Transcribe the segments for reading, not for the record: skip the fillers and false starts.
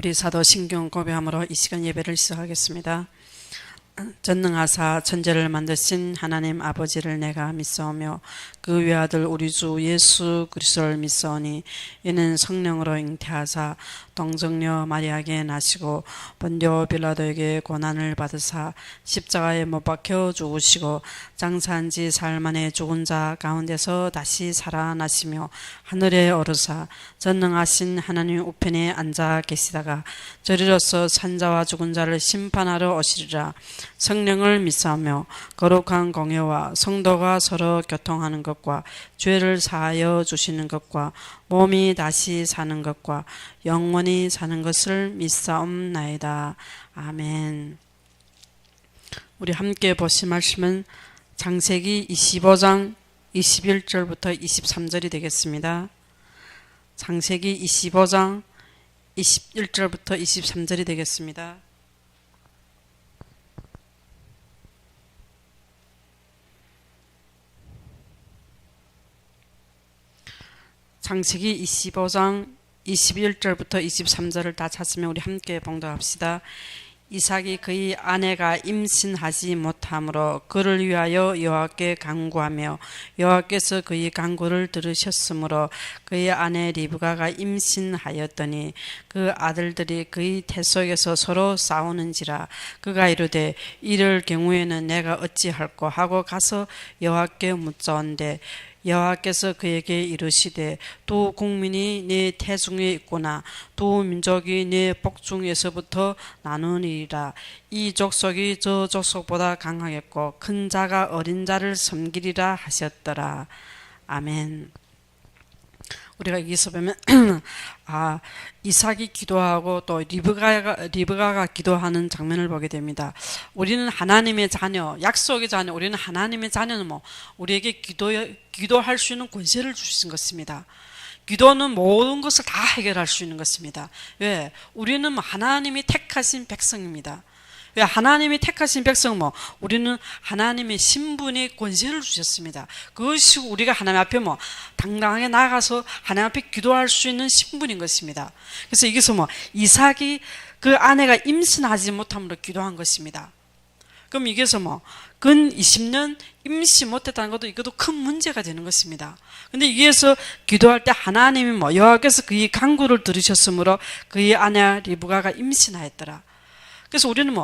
우리 사도 신경 고백함으로 이 시간 예배를 시작하겠습니다. 전능하사 천지를 만드신 하나님 아버지를 내가 믿사오며 그 외아들 우리 주 예수 그리스도를 믿사오니 이는 성령으로 잉태하사 동정녀 마리아에게 나시고 본디오 빌라도에게 고난을 받으사 십자가에 못 박혀 죽으시고 장사한 지 사흘 만에 죽은 자 가운데서 다시 살아나시며 하늘에 오르사 전능하신 하나님 우편에 앉아 계시다가 저리로서 산자와 죽은 자를 심판하러 오시리라. 성령을 믿사오며 거룩한 공예와 성도가 서로 교통하는 것과 죄를 사하여 주시는 것과 몸이 다시 사는 것과 영원히 사는 것을 믿사옵나이다. 아멘. 우리 함께 보실 말씀은 창세기 25장 21절부터 23절이 되겠습니다. 창세기 25장 21절부터 23절이 되겠습니다. 창세기 25장 21절부터 23절을 다 찾으면 우리 함께 봉독합시다. 이삭이 그의 아내가 임신하지 못하므로 그를 위하여 여호와께 간구하며 여호와께서 그의 간구를 들으셨으므로 그의 아내 리브가가 임신하였더니 그 아들들이 그의 태 속에서 서로 싸우는지라 그가 이르되 이럴 경우에는 내가 어찌할꼬 하고 가서 여호와께 묻자온대 여호와께서 그에게 이르시되 두 국민이 네 태중에 있구나 두 민족이 네 복중에서부터 나누니라. 이 족속이 저 족속보다 강하겠고 큰 자가 어린 자를 섬기리라 하셨더라. 아멘. 우리가 여기서 보면 이삭이 기도하고 또 리브가가 기도하는 장면을 보게 됩니다. 우리는 하나님의 자녀, 약속의 자녀, 우리는 하나님의 자녀는 우리에게 기도할 수 있는 권세를 주신 것입니다. 기도는 모든 것을 다 해결할 수 있는 것입니다. 왜? 우리는 하나님이 택하신 백성입니다. 왜? 하나님이 택하신 백성 우리는 하나님의 신분의 권세를 주셨습니다. 그것이 우리가 하나님 앞에 당당하게 나가서 하나님 앞에 기도할 수 있는 신분인 것입니다. 그래서 여기서 이삭이 그 아내가 임신하지 못함으로 기도한 것입니다. 그럼 여기서 근 20년 임신 못했다는 것도 이것도 큰 문제가 되는 것입니다. 근데 여기에서 기도할 때 하나님이 여호와께서 그의 간구를 들으셨으므로 그의 아내 리브가가 임신하였더라. 그래서 우리는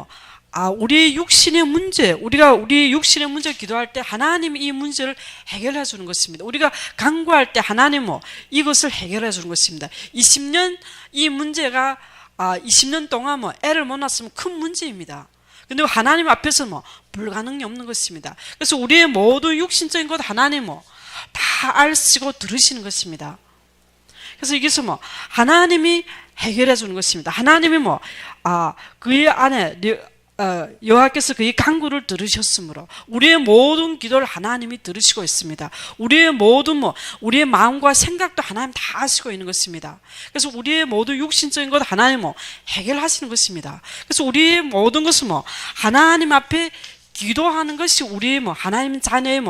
우리의 육신의 문제, 우리가 우리의 육신의 문제 기도할 때 하나님이 이 문제를 해결해 주는 것입니다. 우리가 간구할 때 하나님은 이것을 해결해 주는 것입니다. 20년 이 문제가 20년 동안 애를 못 낳았으면 큰 문제입니다. 근데 하나님 앞에서 불가능이 없는 것입니다. 그래서 우리의 모든 육신적인 것 하나님은 다 아시고 들으시는 것입니다. 그래서 여기서 하나님이 해결해 주는 것입니다. 하나님이 그의 아내 여호와께서 그의 간구를 들으셨으므로 우리의 모든 기도를 하나님이 들으시고 있습니다. 우리의 모든 우리의 마음과 생각도 하나님 다 아시고 있는 것입니다. 그래서 우리의 모든 육신적인 것 하나님 해결하시는 것입니다. 그래서 우리의 모든 것은 하나님 앞에 기도하는 것이 우리의 하나님 자녀의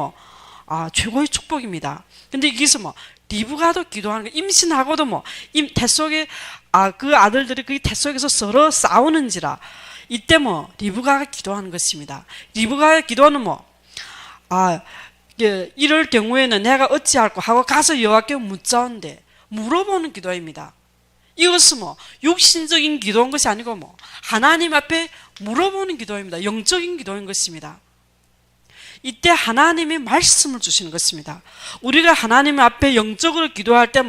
최고의 축복입니다. 근데 여기서 리브가도 기도하는 거, 임신하고도 태 속에 그 아들들이 그 태 속에서 서로 싸우는지라 이때 리브가가 기도하는 것입니다. 리브가가 기도는 이럴 경우에는 내가 어찌할꼬 하고 가서 여호와께 묻자온대 물어보는 기도입니다. 이것은 육신적인 기도인 것이 아니고 하나님 앞에 물어보는 기도입니다. 영적인 기도인 것입니다. 이때 하나님이 말씀을 주시는 것입니다. 우리가 하나님 앞에 영적으로 기도할 때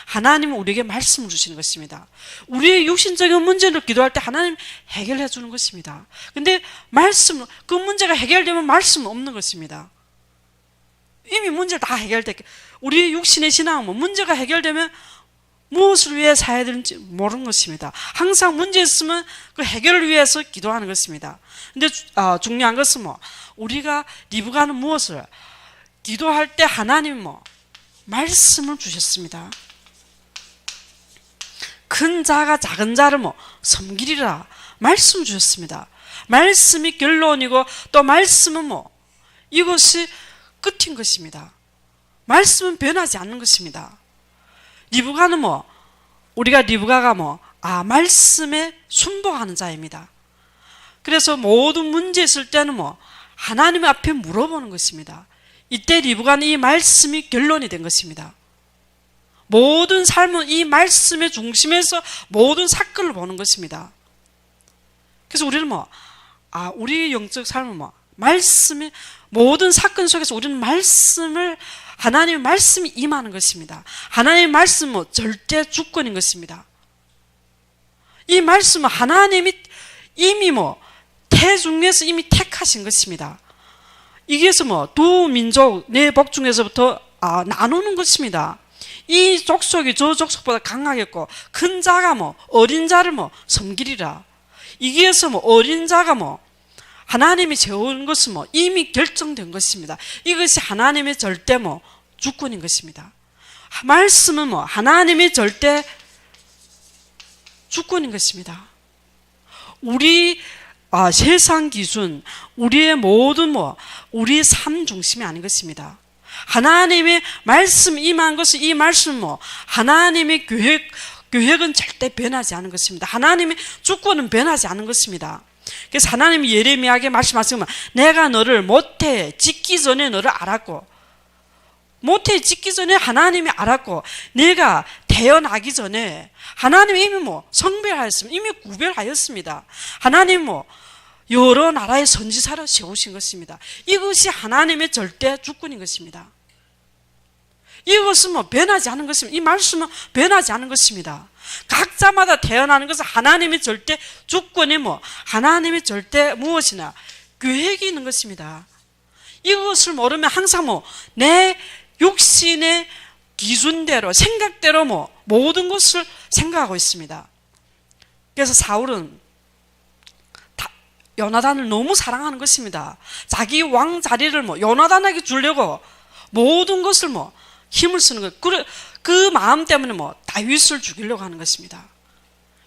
하나님은 우리에게 말씀을 주시는 것입니다. 우리의 육신적인 문제를 기도할 때 하나님 해결해 주는 것입니다. 근데 그 문제가 해결되면 말씀은 없는 것입니다. 이미 문제를 다 해결됐게 우리의 육신의 신앙은 문제가 해결되면 무엇을 위해 살아야 되는지 모르는 것입니다. 항상 문제 있으면 그 해결을 위해서 기도하는 것입니다. 근데 중요한 것은 우리가 리브가는 무엇을 기도할 때 하나님이 말씀을 주셨습니다. 큰 자가 작은 자를 섬기리라 말씀을 주셨습니다. 말씀이 결론이고 또 말씀은 이것이 끝인 것입니다. 말씀은 변하지 않는 것입니다. 리브가는 우리가 리브가가 말씀에 순복하는 자입니다. 그래서 모든 문제 있을 때는 하나님 앞에 물어보는 것입니다. 이때 리브가는 이 말씀이 결론이 된 것입니다. 모든 삶은 이 말씀의 중심에서 모든 사건을 보는 것입니다. 그래서 우리는 우리 영적 삶은 말씀의 모든 사건 속에서 우리는 하나님의 말씀이 임하는 것입니다. 하나님의 말씀은 절대 주권인 것입니다. 이 말씀은 하나님이 이미 태중에서 이미 택하신 것입니다. 이게서 두 민족 네 복 중에서부터 나누는 것입니다. 이 족속이 저 족속보다 강하겠고 큰 자가 어린 자를 섬기리라. 이게서 어린 자가 하나님이 세운 것은 이미 결정된 것입니다. 이것이 하나님의 절대 주권인 것입니다. 말씀은 하나님의 절대 주권인 것입니다. 우리 세상 기준, 우리의 모든 우리의 삶 중심이 아닌 것입니다. 하나님의 말씀 임한 것은 이 말씀 하나님의 계획은 절대 변하지 않은 것입니다. 하나님의 주권은 변하지 않은 것입니다. 그래서 하나님이 예레미야에게 말씀하시면 내가 너를 모태 짓기 전에 너를 알았고, 모태 짓기 전에 하나님이 알았고, 내가 태어나기 전에 하나님이 이미 성별하였습니다. 이미 구별하였습니다. 하나님 여러 나라의 선지자를 세우신 것입니다. 이것이 하나님의 절대 주권인 것입니다. 이것은 변하지 않은 것입니다. 이 말씀은 변하지 않은 것입니다. 각자마다 태어나는 것은 하나님의 절대 주권이 하나님의 절대 무엇이나 계획이 있는 것입니다. 이것을 모르면 항상 내 육신의 기준대로 생각대로 모든 것을 생각하고 있습니다. 그래서 사울은 요나단을 너무 사랑하는 것입니다. 자기 왕 자리를 요나단에게 주려고 모든 것을 힘을 쓰는 것. 그 마음 때문에 다윗을 죽이려고 하는 것입니다.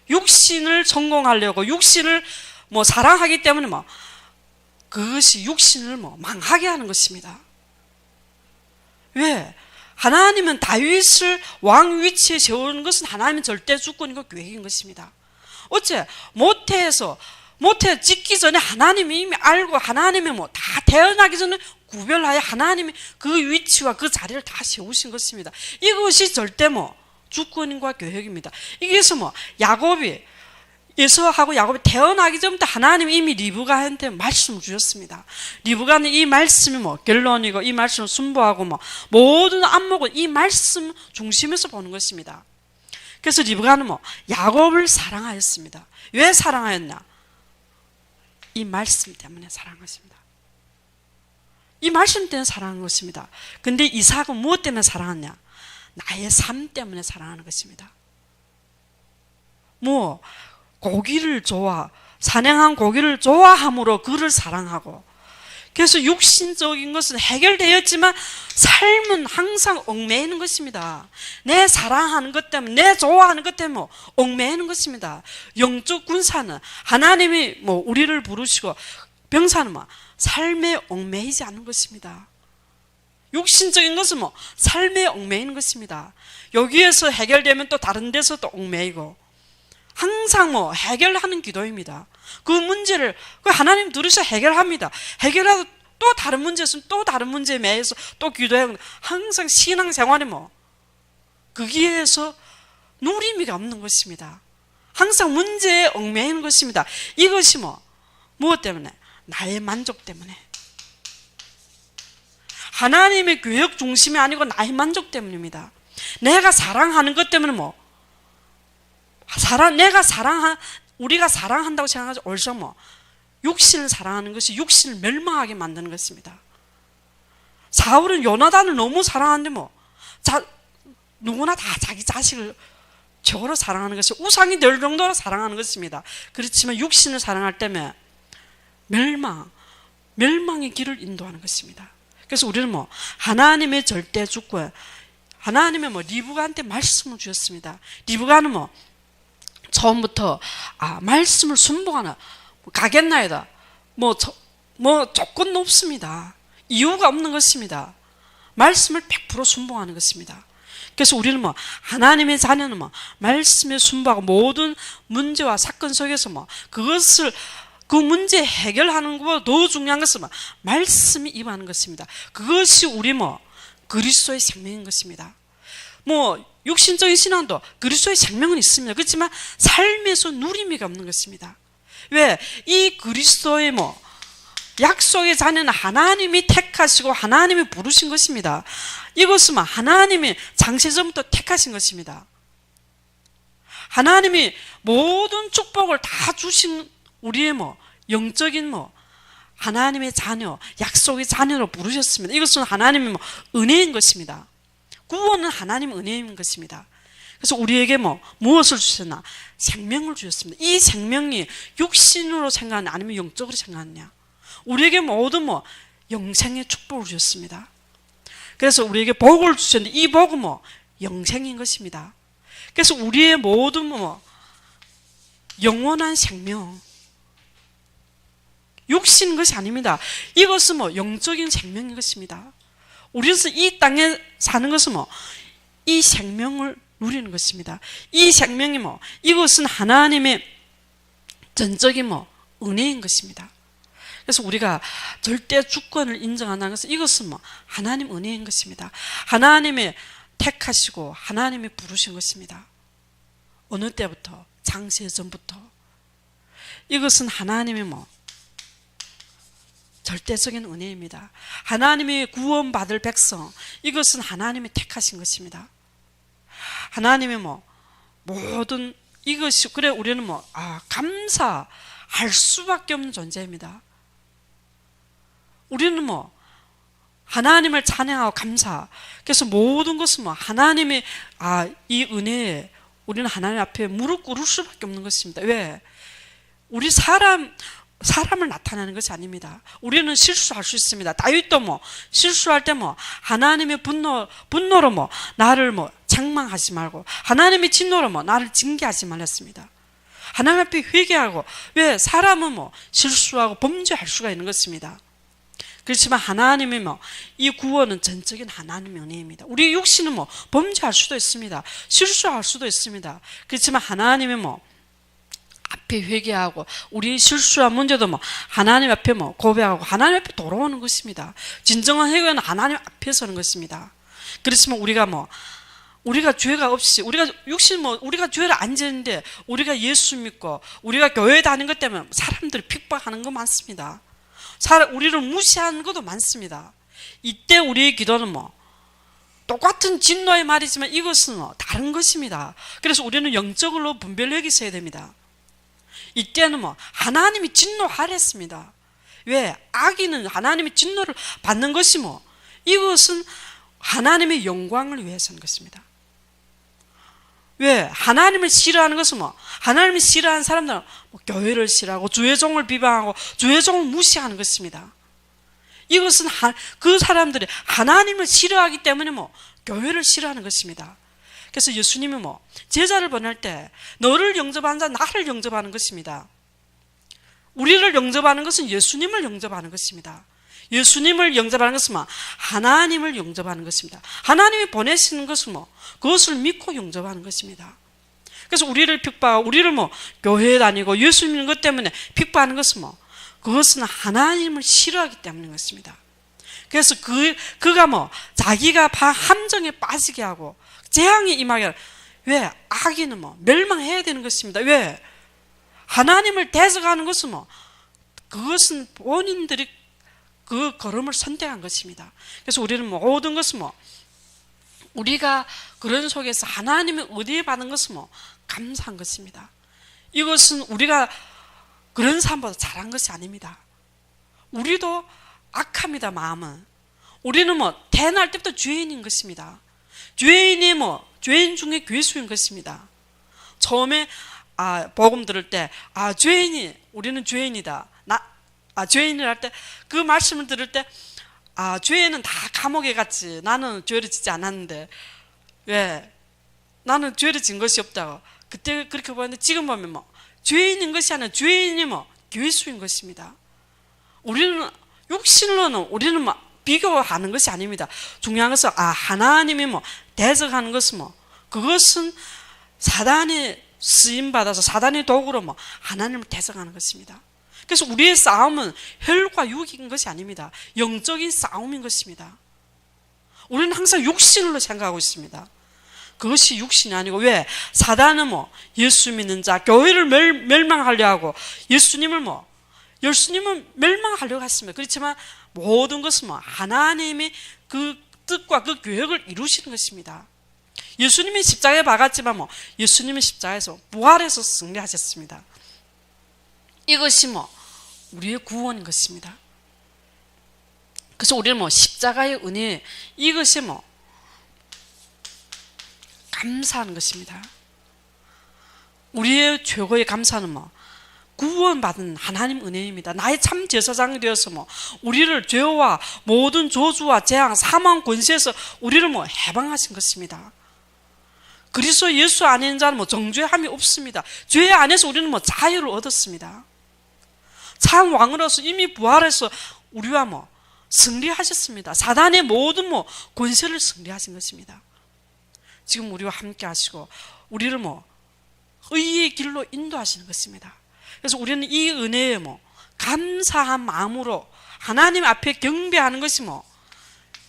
육신을 성공하려고 육신을 사랑하기 때문에 그것이 육신을 망하게 하는 것입니다. 왜? 하나님은 다윗을 왕 위치에 세우는 것은 하나님의 절대 주권이고 계획인 것입니다. 어째 모태 짓기 전에 하나님이 이미 알고 하나님이 다 태어나기 전에 구별하여 하나님이 그 위치와 그 자리를 다 세우신 것입니다. 이것이 절대 주권과 계획입니다. 이게서 야곱이 에서하고 야곱이 태어나기 전부터 하나님이 이미 리브가한테 말씀을 주셨습니다. 리브가는 이 말씀이 결론이고 이 말씀을 순보하고 모든 안목은 이 말씀 중심에서 보는 것입니다. 그래서 리브가는 야곱을 사랑하였습니다. 왜 사랑하였나? 이 말씀 때문에 사랑한 것입니다. 이 말씀 때문에 사랑한 것입니다. 근데 이삭은 무엇 때문에 사랑하냐? 나의 삶 때문에 사랑하는 것입니다. 고기를 사냥한 고기를 좋아함으로 그를 사랑하고, 그래서 육신적인 것은 해결되었지만 삶은 항상 얽매이는 것입니다. 내 사랑하는 것 때문에, 내 좋아하는 것 때문에 얽매이는 것입니다. 영적 군사는 하나님이 우리를 부르시고, 병사는 삶에 얽매이지 않는 것입니다. 육신적인 것은 삶에 얽매이는 것입니다. 여기에서 해결되면 또 다른 데서 또 얽매이고, 항상 해결하는 기도입니다. 그 문제를 하나님 들으셔 해결합니다. 해결하고 또 다른 문제 있으면 또 다른 문제에 매여서 또 기도하고, 항상 신앙생활에 거기에서 누림이가 없는 것입니다. 항상 문제에 얽매이는 것입니다. 이것이 무엇 때문에? 나의 만족 때문에. 하나님의 교육 중심이 아니고 나의 만족 때문입니다. 내가 사랑하는 것 때문에 우리가 사랑한다고 생각하지 옳죠. 육신을 사랑하는 것이 육신을 멸망하게 만드는 것입니다. 사울은 요나단을 너무 사랑하는데 누구나 다 자기 자식을 저로 사랑하는 것이 우상이 될 정도로 사랑하는 것입니다. 그렇지만 육신을 사랑할 때면 멸망의 길을 인도하는 것입니다. 그래서 우리는 하나님의 절대 주권, 하나님의 리브가한테 말씀을 주셨습니다. 리브가는 처음부터 말씀을 순종하나 가겠나이다. 조건도 없습니다. 이유가 없는 것입니다. 말씀을 100% 순종하는 것입니다. 그래서 우리는 뭐 하나님의 자녀는 뭐 말씀에 순박하고 모든 문제와 사건 속에서 뭐 그것을 그 문제 해결하는 것보다 더 중요한 것은 뭐 말씀이 임하는 것입니다. 그것이 우리 뭐 그리스도의 생명인 것입니다. 뭐 육신적인 신앙도 그리스도의 생명은 있습니다. 그렇지만 삶에서 누림이가 없는 것입니다. 왜? 이 그리스도의 뭐 약속의 자녀는 하나님이 택하시고 하나님이 부르신 것입니다. 이것은 하나님이 장세전부터 택하신 것입니다. 하나님이 모든 축복을 다 주신 우리의 뭐 영적인 뭐 하나님의 자녀, 약속의 자녀로 부르셨습니다. 이것은 하나님의 뭐 은혜인 것입니다. 구원은 하나님 은혜인 것입니다. 그래서 우리에게 뭐 무엇을 주셨나? 생명을 주셨습니다. 이 생명이 육신으로 생각하냐 아니면 영적으로 생각하냐? 우리에게 모든 뭐 영생의 축복을 주셨습니다. 그래서 우리에게 복을 주셨는데 이 복은 뭐 영생인 것입니다. 그래서 우리의 모든 뭐 영원한 생명, 육신인 것이 아닙니다. 이것은 뭐 영적인 생명인 것입니다. 우리는 이 땅에 사는 것은 뭐 이 생명을 누리는 것입니다. 이 생명이 뭐 이것은 하나님의 전적인 뭐 은혜인 것입니다. 그래서 우리가 절대 주권을 인정한다는 것은 이것은 뭐 하나님 은혜인 것입니다. 하나님의 택하시고 하나님이 부르신 것입니다. 어느 때부터? 장세전부터. 이것은 하나님의 뭐 절대적인 은혜입니다. 하나님이 구원받을 백성, 이것은 하나님이 택하신 것입니다. 하나님의 뭐 모든 이것이 그래 우리는 뭐 감사할 수밖에 없는 존재입니다. 우리는 뭐 하나님을 찬양하고 감사. 그래서 모든 것은 뭐 하나님의 이 은혜에 우리는 하나님 앞에 무릎 꿇을 수밖에 없는 것입니다. 왜? 우리 사람을 나타내는 것이 아닙니다. 우리는 실수할 수 있습니다. 다윗도 뭐 실수할 때 뭐 하나님의 분노로 뭐 나를 뭐 책망하지 말고 하나님의 진노로 뭐 나를 징계하지 말랬습니다. 하나님 앞에 회개하고. 왜? 사람은 뭐 실수하고 범죄할 수가 있는 것입니다. 그렇지만 하나님의 뭐 이 구원은 전적인 하나님의 은혜입니다. 우리 육신은 뭐 범죄할 수도 있습니다. 실수할 수도 있습니다. 그렇지만 하나님의 뭐 앞에 회개하고 우리 실수한 문제도 뭐 하나님 앞에 뭐 고백하고 하나님 앞에 돌아오는 것입니다. 진정한 회개는 하나님 앞에 서는 것입니다. 그렇지만 우리가 죄가 없이 우리가 육신 뭐 우리가 죄를 안 지는데 우리가 예수 믿고 우리가 교회 다니는 것 때문에 사람들이 핍박하는 거 많습니다. 우리를 무시하는 것도 많습니다. 이때 우리의 기도는 뭐 똑같은 진노의 말이지만 이것은 뭐 다른 것입니다. 그래서 우리는 영적으로 분별력이 있어야 됩니다. 이때는 뭐 하나님이 진노하랬습니다. 왜? 악인은 하나님의 진노를 받는 것이 뭐 이것은 하나님의 영광을 위해서인 것입니다. 왜? 하나님을 싫어하는 것은 뭐 하나님을 싫어하는 사람들은 뭐 교회를 싫어하고 주의 종을 비방하고 주의 종을 무시하는 것입니다. 이것은 그 사람들이 하나님을 싫어하기 때문에 뭐 교회를 싫어하는 것입니다. 그래서 예수님이 뭐 제자를 보낼 때 너를 영접하는 자 나를 영접하는 것입니다. 우리를 영접하는 것은 예수님을 영접하는 것입니다. 예수님을 영접하는 것은 뭐 하나님을 영접하는 것입니다. 하나님이 보내시는 것은 뭐 그것을 믿고 영접하는 것입니다. 그래서 우리를 핍박하고 우리를 뭐 교회에 다니고 예수 믿는 것 때문에 핍박하는 것은 뭐 그것은 하나님을 싫어하기 때문인 것입니다. 그래서 그가 뭐 자기가 함정에 빠지게 하고 재앙이 임하게 하고. 왜? 악인은 뭐 멸망해야 되는 것입니다. 왜? 하나님을 대적하는 것은 뭐 그것은 본인들이 그 걸음을 선택한 것입니다. 그래서 우리는 모든 것은 뭐 우리가 그런 속에서 하나님의 은혜 받은 것은 뭐 감사한 것입니다. 이것은 우리가 그런 사람보다 잘한 것이 아닙니다. 우리도 악합니다. 마음은. 우리는 뭐 태어날 때부터 죄인인 것입니다. 죄인이 뭐 죄인 중에 괴수인 것입니다. 처음에 복음 들을 때 죄인이 우리는 죄인이다. 죄인을 할 때 그 말씀을 들을 때 죄인은 다 감옥에 갔지. 나는 죄를 짓지 않았는데 왜? 나는 죄를 진 것이 없다고. 그때 그렇게 보였는데 지금 보면 뭐 죄인인 것이 아니라 죄인이 뭐 괴수인 것입니다. 우리는 육신으로는 우리는 뭐 비교하는 것이 아닙니다. 중요한 것은 하나님이 대적하는 것은 그것은 사단의 쓰임 받아서 사단의 도구로 하나님을 대적하는 것입니다. 그래서 우리의 싸움은 혈과 육인 것이 아닙니다. 영적인 싸움인 것입니다. 우리는 항상 육신으로 생각하고 있습니다. 그것이 육신이 아니고, 왜? 사단은 예수 믿는 자, 교회를 멸망하려 하고, 예수님을 멸망하려고 했습니다. 그렇지만 모든 것은 하나님이 그 뜻과 그 계획을 이루시는 것입니다. 예수님이 십자가에 박았지만 예수님이 십자가에서 부활해서 승리하셨습니다. 이것이 우리의 구원인 것입니다. 그래서 우리는 십자가의 은혜, 이것이 감사하는 것입니다. 우리의 최고의 감사는 구원받은 하나님 은혜입니다. 나의 참 제사장이 되어서 우리를 죄와 모든 저주와 재앙, 사망 권세에서 우리를 해방하신 것입니다. 그리스도 예수 안에 있는 자는 정죄함이 없습니다. 죄 안에서 우리는 자유를 얻었습니다. 참 왕으로서 이미 부활해서 우리와 승리하셨습니다. 사단의 모든 권세를 승리하신 것입니다. 지금 우리와 함께 하시고 우리를 의의 길로 인도하시는 것입니다. 그래서 우리는 이 은혜에 감사한 마음으로 하나님 앞에 경배하는 것이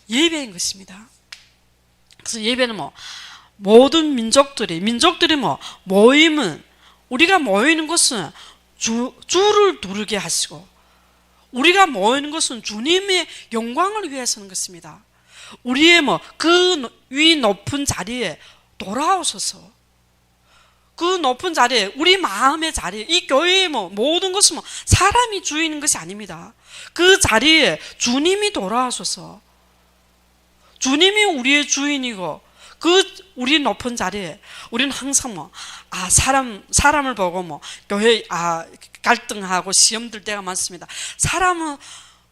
예배인 것입니다. 그래서 예배는 모든 민족들이 모임은, 우리가 모이는 것은 주를 두르게 하시고, 우리가 모이는 것은 주님의 영광을 위해서는 것입니다. 우리의 그 위 높은 자리에 돌아오셔서, 그 높은 자리에, 우리 마음의 자리에, 이 교회의 모든 것은 사람이 주인인 것이 아닙니다. 그 자리에 주님이 돌아오셔서, 주님이 우리의 주인이고, 그 우리 높은 자리에 우리는 항상 사람을 보고 교회 갈등하고 시험들 때가 많습니다. 사람을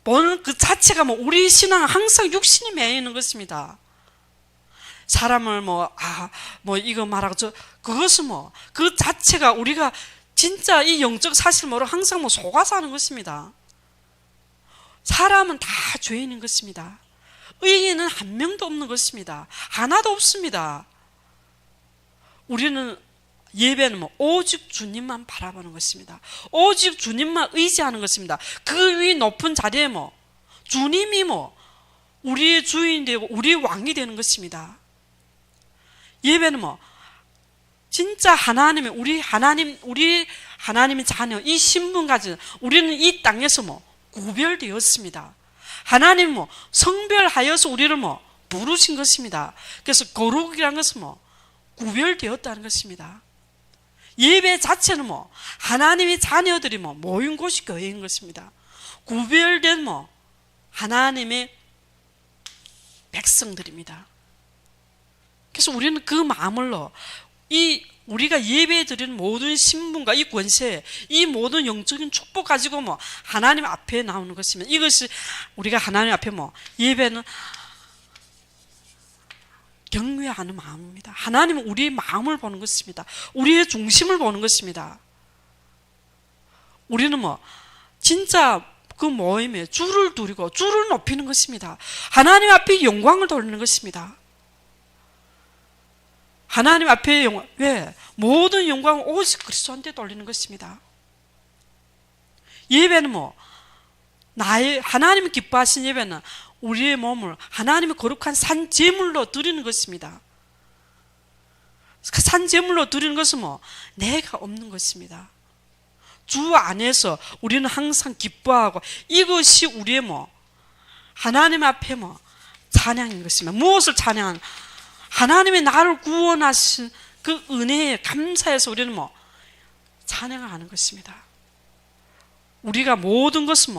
보는 그 자체가 우리 신앙은 항상 육신이 매여 있는 것입니다. 사람을 이거 말하고 그것은 그 자체가 우리가 진짜 이 영적 사실 모르고 항상 속아서 하는 것입니다. 사람은 다 죄인인 것입니다. 의인은 한 명도 없는 것입니다. 하나도 없습니다. 우리는 예배는 오직 주님만 바라보는 것입니다. 오직 주님만 의지하는 것입니다. 그 위 높은 자리에 주님이 우리의 주인이 되고 우리의 왕이 되는 것입니다. 예배는 진짜 우리 하나님의 자녀, 이 신분 가진 우리는 이 땅에서 구별되었습니다. 하나님 성별하여서 우리를 부르신 것입니다. 그래서 거룩이라는 것은 구별되었다는 것입니다. 예배 자체는 하나님의 자녀들이 모인 곳이 교회인 것입니다. 구별된 하나님의 백성들입니다. 그래서 우리는 그 마음으로 우리가 예배 드리는 모든 신분과 이 권세, 이 모든 영적인 축복 가지고 하나님 앞에 나오는 것입니다. 이것이 우리가 하나님 앞에 예배는 경외하는 마음입니다. 하나님은 우리의 마음을 보는 것입니다. 우리의 중심을 보는 것입니다. 우리는 진짜 그 모임에 주를 두리고 주를 높이는 것입니다. 하나님 앞에 영광을 돌리는 것입니다. 하나님 앞에 왜? 모든 영광은 오직 그리스도한테 돌리는 것입니다. 예배는 하나님이 기뻐하신 예배는 우리의 몸을 하나님의 거룩한 산 제물로 드리는 것입니다. 그 산 제물로 드리는 것은 내가 없는 것입니다. 주 안에서 우리는 항상 기뻐하고, 이것이 우리의 하나님 앞에 찬양인 것입니다. 무엇을 찬양하는? 하나님이 나를 구원하신 그 은혜에 감사해서 우리는 찬양을 하는 것입니다. 우리가 모든 것은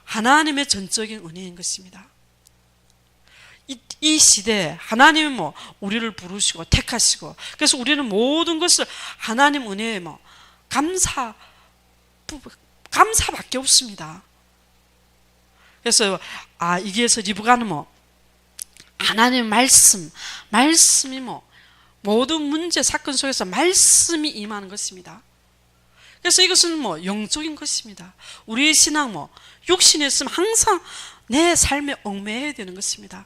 하나님의 전적인 은혜인 것입니다. 이 시대에 하나님이 우리를 부르시고 택하시고, 그래서 우리는 모든 것을 하나님 은혜에 감사밖에 없습니다. 그래서 이게서 리브가는 하나님의 말씀이 모든 문제 사건 속에서 말씀이 임하는 것입니다. 그래서 이것은 영적인 것입니다. 우리의 신앙 육신에 있으면 항상 내 삶에 얽매여야 되는 것입니다.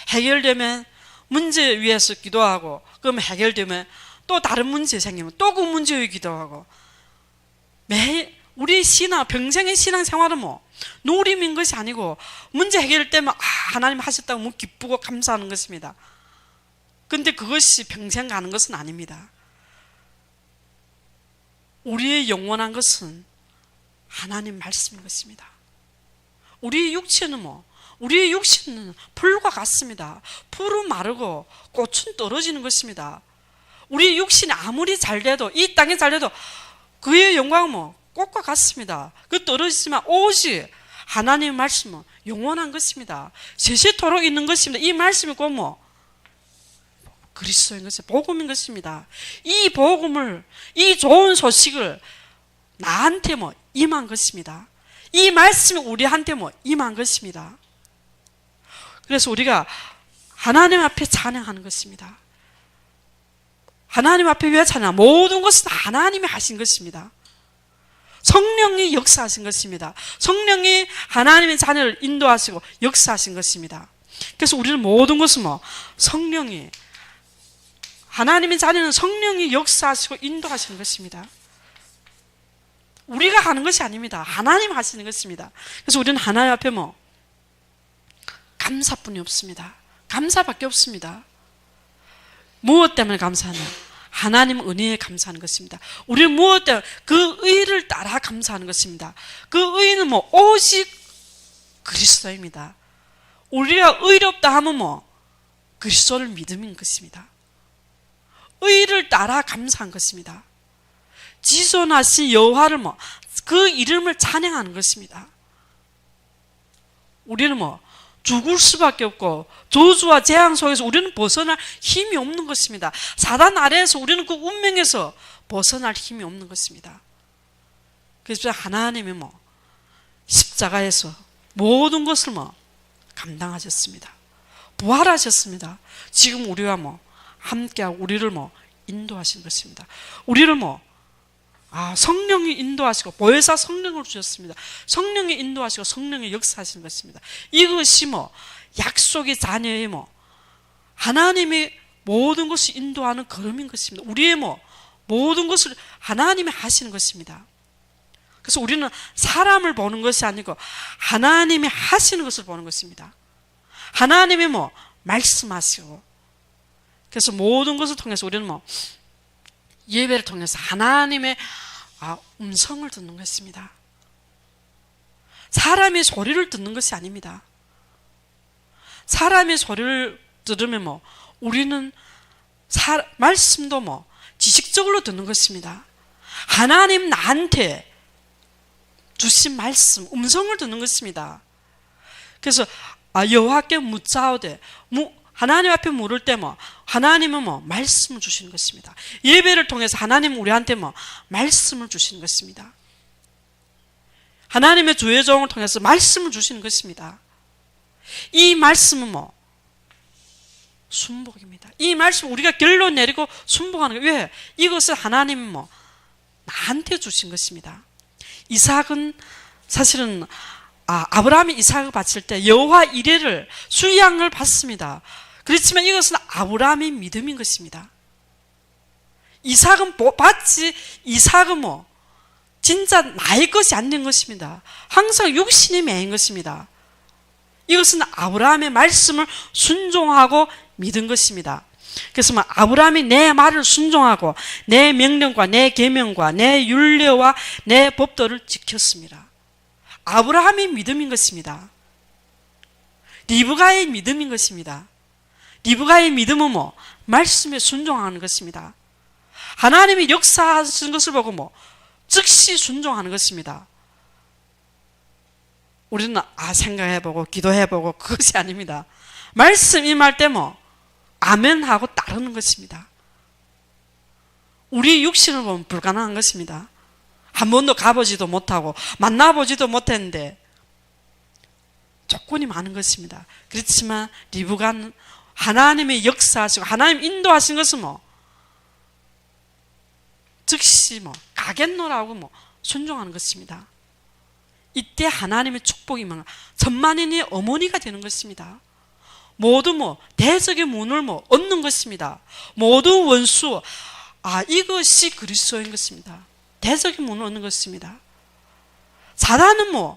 해결되면 문제 위해서 기도하고, 그럼 해결되면 또 다른 문제 생기면 또 그 문제 위해 기도하고, 우리 평생의 신앙생활은 누림인 것이 아니고, 문제 해결되면 하나님 하셨다고 기쁘고 감사하는 것입니다. 근데 그것이 평생 가는 것은 아닙니다. 우리의 영원한 것은 하나님 말씀인 것입니다. 우리의 육체는 우리의 육신은 풀과 같습니다. 풀은 마르고 꽃은 떨어지는 것입니다. 우리의 육신이 아무리 잘 돼도, 이 땅에 잘 돼도 그의 영광은 꽃과 같습니다. 그 떨어지지만 오직 하나님의 말씀은 영원한 것입니다. 세세토록 있는 것입니다. 이 말씀이 곧 그리스도인 것입니다. 복음인 것입니다. 이 복음을, 이 좋은 소식을 나한테 임한 것입니다. 이 말씀이 우리한테 임한 것입니다. 그래서 우리가 하나님 앞에 찬양하는 것입니다. 하나님 앞에 왜 찬양? 모든 것은 하나님이 하신 것입니다. 성령이 역사하신 것입니다. 성령이 하나님의 자녀를 인도하시고 역사하신 것입니다. 그래서 우리는 모든 것은 성령이, 하나님의 자녀는 성령이 역사하시고 인도하시는 것입니다. 우리가 하는 것이 아닙니다. 하나님 하시는 것입니다. 그래서 우리는 하나님 앞에 감사뿐이 없습니다. 감사밖에 없습니다. 무엇 때문에 감사하냐? 하나님 은혜에 감사하는 것입니다. 우리는 무엇 때문에? 그 의를 따라 감사하는 것입니다. 그 의는 오직 그리스도입니다. 우리가 의롭다 하면 그리스도를 믿음인 것입니다. 의를 따라 감사한 것입니다. 지존하신 여호와를 그 이름을 찬양하는 것입니다. 우리는 죽을 수밖에 없고 저주와 재앙 속에서 우리는 벗어날 힘이 없는 것입니다. 사단 아래에서 우리는 그 운명에서 벗어날 힘이 없는 것입니다. 그래서 하나님이 십자가에서 모든 것을 감당하셨습니다. 부활하셨습니다. 지금 우리와 함께하고 우리를 인도하신 것입니다. 우리를 성령이 인도하시고 보혜사 성령을 주셨습니다. 성령이 인도하시고 성령이 역사하시는 것입니다. 이것이 약속의 자녀의 하나님이 모든 것을 인도하는 걸음인 것입니다. 우리의 모든 것을 하나님이 하시는 것입니다. 그래서 우리는 사람을 보는 것이 아니고 하나님이 하시는 것을 보는 것입니다. 하나님이 말씀하시고, 그래서 모든 것을 통해서 우리는 예배를 통해서 하나님의 음성을 듣는 것입니다. 사람의 소리를 듣는 것이 아닙니다. 사람의 소리를 들으면 우리는 말씀도 지식적으로 듣는 것입니다. 하나님 나한테 주신 말씀, 음성을 듣는 것입니다. 그래서 여호와께 묻자오되, 하나님 앞에 물을 때 하나님은 말씀을 주시는 것입니다. 예배를 통해서 하나님은 우리한테 말씀을 주시는 것입니다. 하나님의 주의 종을 통해서 말씀을 주시는 것입니다. 이 말씀은 순복입니다. 이 말씀 우리가 결론 내리고 순복하는 거예요. 왜? 이것을 하나님은 나한테 주신 것입니다. 이삭은 사실은 아브라함이 이삭을 바칠 때 여호와 이레를 수양을 받습니다. 그렇지만 이것은 아브라함의 믿음인 것입니다. 이삭은 받지, 이삭은 진짜 나의 것이 안 된 것입니다. 항상 육신이 매인 것입니다. 이것은 아브라함의 말씀을 순종하고 믿은 것입니다. 그래서 아브라함이 내 말을 순종하고 내 명령과 내 계명과 내 율례와 내 법도를 지켰습니다. 아브라함의 믿음인 것입니다. 리브가의 믿음인 것입니다. 리브가의 믿음은 말씀에 순종하는 것입니다. 하나님이 역사하신 것을 보고 즉시 순종하는 것입니다. 우리는 생각해보고 기도해보고 그것이 아닙니다. 말씀 임할 때 아멘 하고 따르는 것입니다. 우리 육신을 보면 불가능한 것입니다. 한 번도 가보지도 못하고 만나보지도 못했는데 조건이 많은 것입니다. 그렇지만 리브가는 하나님의 역사하시고 하나님 인도하신 것은 즉시 가겠노라고 순종하는 것입니다. 이때 하나님의 축복이 막 천만인의 어머니가 되는 것입니다. 모두 대적의 문을 얻는 것입니다. 모든 원수, 이것이 그리스도인 것입니다. 대적의 문을 얻는 것입니다. 사단은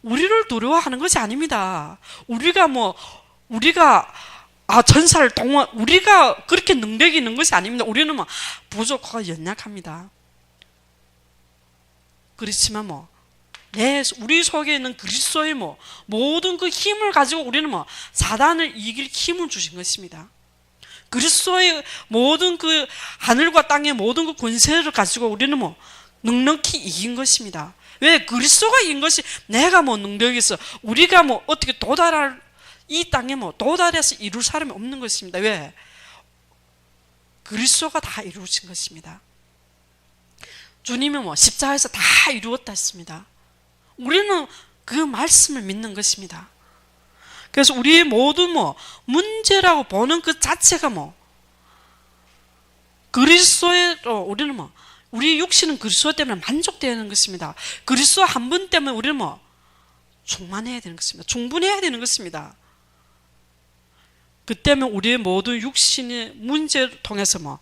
우리를 두려워하는 것이 아닙니다. 우리가 전사를 우리가 그렇게 능력이 있는 것이 아닙니다. 우리는 부족하고 연약합니다. 그렇지만 우리 속에 있는 그리스도의 모든 그 힘을 가지고 우리는 사단을 이길 힘을 주신 것입니다. 그리스도의 모든 그 하늘과 땅의 모든 그 권세를 가지고 우리는 넉넉히 이긴 것입니다. 왜? 그리스도가 이긴 것이 내가 능력이 있어. 우리가 어떻게 이 땅에 도달해서 이룰 사람이 없는 것입니다. 왜? 그리스도가 다 이루신 것입니다. 주님이 십자가에서 다 이루었다 했습니다. 우리는 그 말씀을 믿는 것입니다. 그래서 우리의 모든 문제라고 보는 그 자체가 그리스도로 우리는 우리 육신은 그리스도 때문에 만족되는 것입니다. 그리스도 한 분 때문에 우리는 충만해야 되는 것입니다. 충분해야 되는 것입니다. 그 때문에 우리의 모든 육신의 문제를 통해서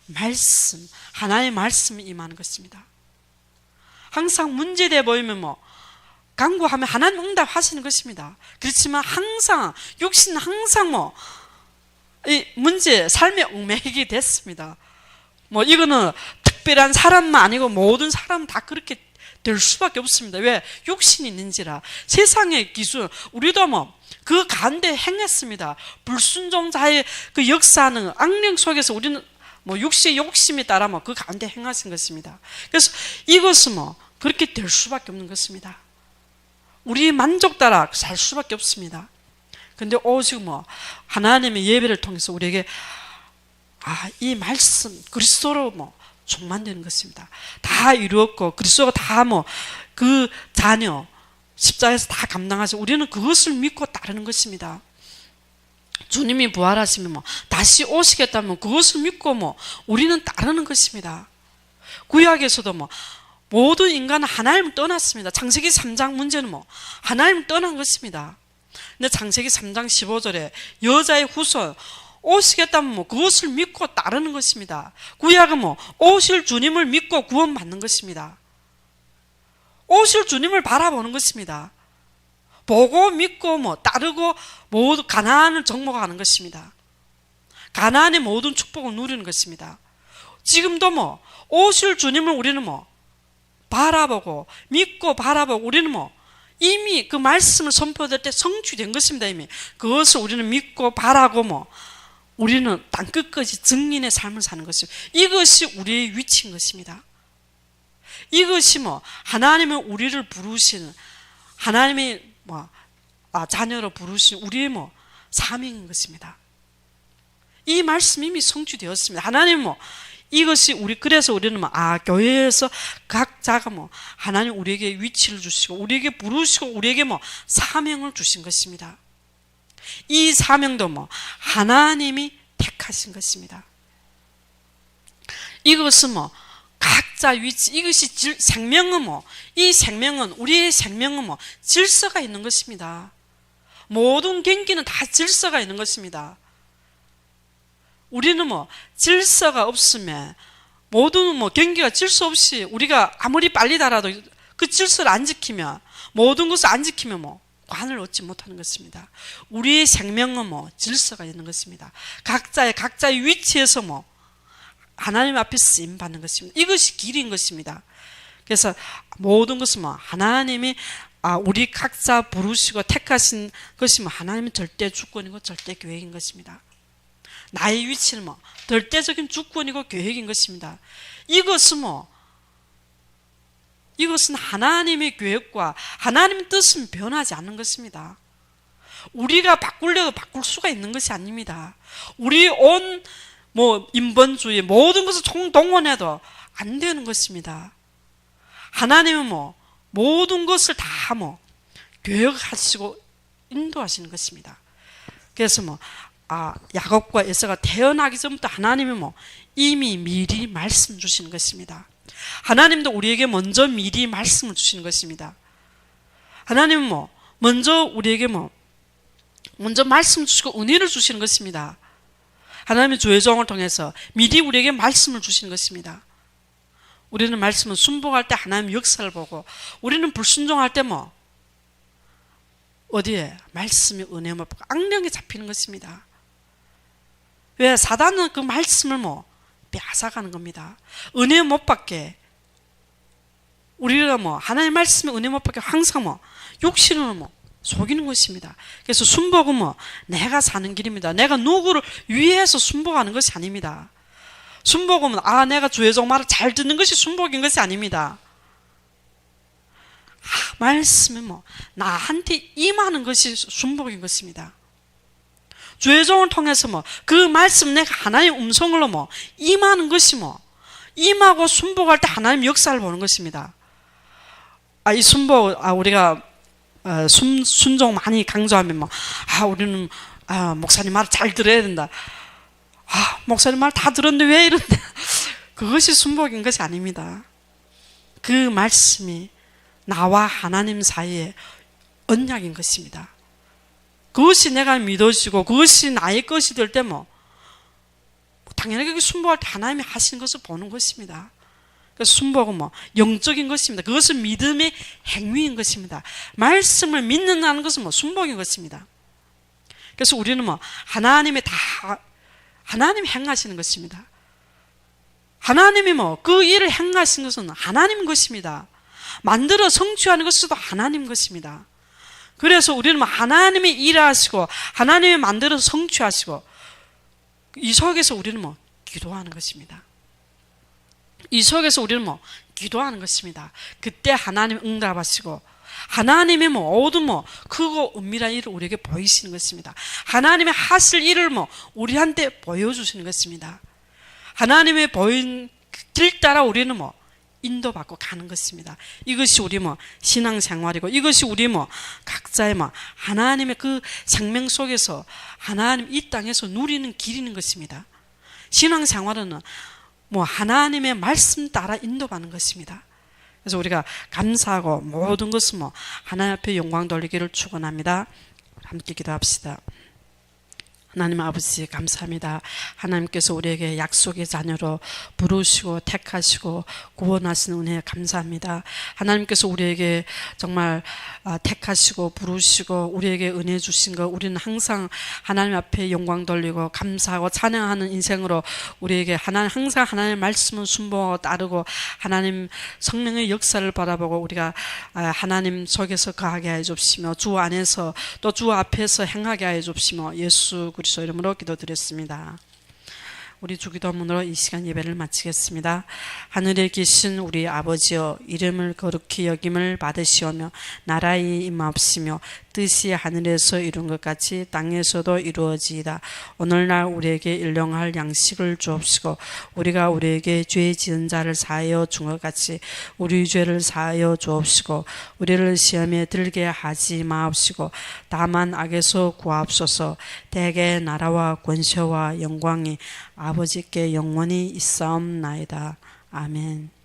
말씀, 하나님의 말씀이 임하는 것입니다. 항상 문제돼 보이면 간구하면 하나님 응답하시는 것입니다. 그렇지만 항상 육신은 항상 이 문제, 삶의 얽매이게 됐습니다. 이거는 특별한 사람만 아니고 모든 사람은 다 그렇게 될 수밖에 없습니다. 왜? 육신이 있는지라. 세상의 기준, 우리도 그 가운데 행했습니다. 불순종자의 그 역사는 악령 속에서 우리는 육신의 욕심에 따라 그 가운데 행하신 것입니다. 그래서 이것은 그렇게 될 수밖에 없는 것입니다. 우리 만족 따라 살 수밖에 없습니다. 근데 오직 하나님의 예배를 통해서 우리에게 이 말씀 그리스도로 충만되는 것입니다. 다 이루었고 그리스도가 다 그 자녀 십자가에서 다 감당하셔. 우리는 그것을 믿고 따르는 것입니다. 주님이 부활하시면 다시 오시겠다면 그것을 믿고 우리는 따르는 것입니다. 구약에서도 모든 인간은 하나님을 떠났습니다. 창세기 3장 문제는 하나님을 떠난 것입니다. 근데 창세기 3장 15절에 여자의 후손 오시겠다면 그것을 믿고 따르는 것입니다. 구약은 오실 주님을 믿고 구원받는 것입니다. 오실 주님을 바라보는 것입니다. 보고 믿고 따르고 모두 가나안을 정복하는 것입니다. 가나안의 모든 축복을 누리는 것입니다. 지금도 오실 주님을 우리는 바라보고 믿고 바라보고 우리는 이미 그 말씀을 선포될 때 성취된 것입니다. 이미 그것을 우리는 믿고 바라고 우리는 땅끝까지 증인의 삶을 사는 것입니다. 이것이 우리의 위치인 것입니다. 이것이 하나님의 우리를 부르신 하나님의 자녀로 부르신 우리의 사명인 것입니다. 이 말씀이 이미 성취되었습니다. 하나님은 이것이 그래서 우리는 교회에서 각자가 하나님 우리에게 위치를 주시고 우리에게 부르시고 우리에게 사명을 주신 것입니다. 이 사명도 하나님이 택하신 것입니다. 이것은 각자 위치, 이것이 생명은 이 생명은 우리의 생명은 질서가 있는 것입니다. 모든 경기는 다 질서가 있는 것입니다. 우리는 질서가 없으면 모든 경기가 질서 없이 우리가 아무리 빨리 달아도 그 질서를 안 지키면 모든 것을 안 지키면 관을 얻지 못하는 것입니다. 우리의 생명은 질서가 있는 것입니다. 각자의 위치에서 하나님 앞에 쓰임 받는 것입니다. 이것이 길인 것입니다. 그래서 모든 것은 하나님이 우리 각자 부르시고 택하신 것이 하나님의 절대 주권이고 절대 계획인 것입니다. 나의 위치는 절대적인 주권이고 계획인 것입니다. 이것은 하나님의 계획과 하나님의 뜻은 변하지 않는 것입니다. 우리가 바꾸려고 바꿀 수가 있는 것이 아닙니다. 우리 온 인본주의 모든 것을 총동원해도 안 되는 것입니다. 하나님은 모든 것을 다 계획하시고 인도하시는 것입니다. 그래서 야곱과 에서가 태어나기 전부터 하나님이 이미 미리 말씀 주시는 것입니다. 하나님도 우리에게 먼저 미리 말씀을 주시는 것입니다. 하나님은 뭐 먼저 우리에게 먼저 말씀 주시고 은혜를 주시는 것입니다. 하나님의 조회종을 통해서 미리 우리에게 말씀을 주시는 것입니다. 우리는 말씀을 순복할 때 하나님의 역사를 보고, 우리는 불순종할 때 어디에? 말씀의 은혜를 보고 악령에 잡히는 것입니다. 왜? 사단은 그 말씀을 빼앗아가는 겁니다. 은혜 못 받게, 우리가 하나님의 말씀에 은혜 못 받게 항상 욕심으로 속이는 것입니다. 그래서 순복은 내가 사는 길입니다. 내가 누구를 위해서 순복하는 것이 아닙니다. 순복은 내가 주의 종 말을 잘 듣는 것이 순복인 것이 아닙니다. 말씀에 나한테 임하는 것이 순복인 것입니다. 주의 종을 통해서 그 말씀, 내가 하나님의 음성으로 임하는 것이 임하고 순복할 때 하나님 역사를 보는 것입니다. 이 순복, 우리가 순종 많이 강조하면 우리는 목사님 말 잘 들어야 된다. 목사님 말 다 들었는데 왜 이런데? 그것이 순복인 것이 아닙니다. 그 말씀이 나와 하나님 사이에 언약인 것입니다. 그것이 내가 믿어지고 그것이 나의 것이 될 때 당연하게 그 순복할 때 하나님이 하시는 것을 보는 것입니다. 그래서 순복은 영적인 것입니다. 그것은 믿음의 행위인 것입니다. 말씀을 믿는다는 것은 순복인 것입니다. 그래서 우리는 하나님이 행하시는 것입니다. 하나님이 그 일을 행하신 것은 하나님 것입니다. 만들어 성취하는 것도 하나님 것입니다. 그래서 우리는 하나님이 일하시고 하나님이 만들어 성취하시고, 이 속에서 우리는 기도하는 것입니다. 이 속에서 우리는 기도하는 것입니다. 그때 하나님 응답하시고, 하나님의 모든 크고 은밀한 일을 우리에게 보이시는 것입니다. 하나님의 하실 일을 우리한테 보여주시는 것입니다. 하나님의 보인 길 따라 우리는 인도받고 가는 것입니다. 이것이 우리 신앙생활이고, 이것이 우리 각자의 하나님의 그 생명 속에서 하나님 이 땅에서 누리는 길이는 것입니다. 신앙생활은 하나님의 말씀 따라 인도받는 것입니다. 그래서 우리가 감사하고 모든 것은 하나님 앞에 영광 돌리기를 축원합니다. 함께 기도합시다. 하나님 아버지 감사합니다. 하나님께서 우리에게 약속의 자녀로 부르시고 택하시고 구원하시는 은혜 감사합니다. 하나님께서 우리에게 정말 택하시고 부르시고 우리에게 은혜 주신 것, 우리는 항상 하나님 앞에 영광 돌리고 감사하고 찬양하는 인생으로 우리에게 항상 하나님의 말씀을 순종하고 따르고 하나님 성령의 역사를 바라보고 우리가 하나님 속에서 거하게 하여 주시며 주 안에서 또 주 앞에서 행하게 하여 주시며 예수 그리스도 이름으로 기도드렸습니다. 우리 주기도문으로 이 시간 예배를 마치겠습니다. 하늘에 계신 우리 아버지여, 이름을 거룩히 여김을 받으시오며 나라의 임하옵시며 뜻이 하늘에서 이룬 것 같이 땅에서도 이루어지이다. 오늘날 우리에게 일용할 양식을 주옵시고 우리가 우리에게 죄 지은 자를 사하여 준 것 같이 우리 죄를 사하여 주옵시고 우리를 시험에 들게 하지 마옵시고 다만 악에서 구하옵소서. 대개 나라와 권세와 영광이 아버지께 영원히 있사옵나이다. 아멘.